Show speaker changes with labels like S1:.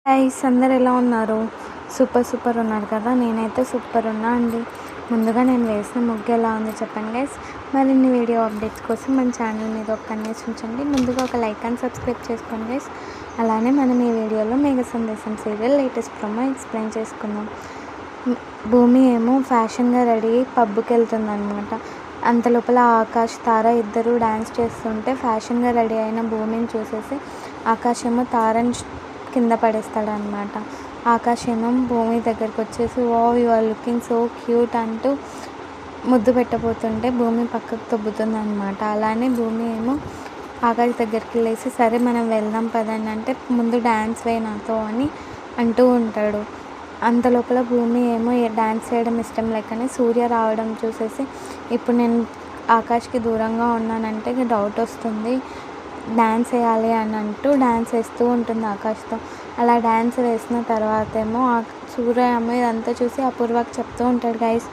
S1: Guys అందరు ఎలా ఉన్నారు? సూపర్ ఉన్నారు కదా. నేనైతే సూపర్ ఉన్నా అండి. ముందుగా నేను వేసిన ముగ్గు ఎలా ఉంది చెప్పండి గైస్. మరిన్ని వీడియో అప్డేట్స్ కోసం మన ఛానల్ మీద ఒక కన్నేసి ఉంచండి. ముందుగా ఒక లైక్ అండ్ సబ్స్క్రైబ్ చేసుకోండి గైస్. అలానే మనం ఈ వీడియోలో మేఘ సందేశం సీరియల్ లేటెస్ట్ ప్రోమో ఎక్స్ప్లెయిన్ చేసుకుందాం. భూమి ఏమో ఫ్యాషన్గా రెడీ అయ్యి పబ్కి వెళ్తుంది అనమాట. అంత లోపల ఆకాష్ తార ఇద్దరు డ్యాన్స్ చేస్తుంటే ఫ్యాషన్గా రెడీ అయిన భూమిని చూసేసి ఆకాష్ ఏమో తారని కింద పడేస్తాడనమాట. ఆకాష్ ఏమో భూమి దగ్గరికి వచ్చేసి wow you are looking so cute అంటూ ముద్దు పెట్టబోతుంటే భూమి పక్కకు తొబ్బుతుంది అనమాట. అలానే భూమి ఏమో ఆకాష్ దగ్గరికి వెళ్ళేసి సరే మనం వెళ్దాం పదండి అంటే ముందు డ్యాన్స్ వేయి నాతో అని అంటూ ఉంటాడు. అంత లోపల భూమి ఏమో డ్యాన్స్ చేయడం ఇష్టం లేకనే సూర్య రావడం చూసేసి ఇప్పుడు నేను ఆకాష్కి దూరంగా ఉన్నానంటే డౌట్ వస్తుంది, డ్యాన్స్ వేయాలి అని అంటూ డ్యాన్స్ వేస్తూ ఉంటుంది ఆకాష్తో. అలా డ్యాన్స్ వేసిన తర్వాత ఏమో సూర్య ఏమో ఇదంతా చూసి అపూర్వకి చెప్తూ ఉంటాడు గైస్.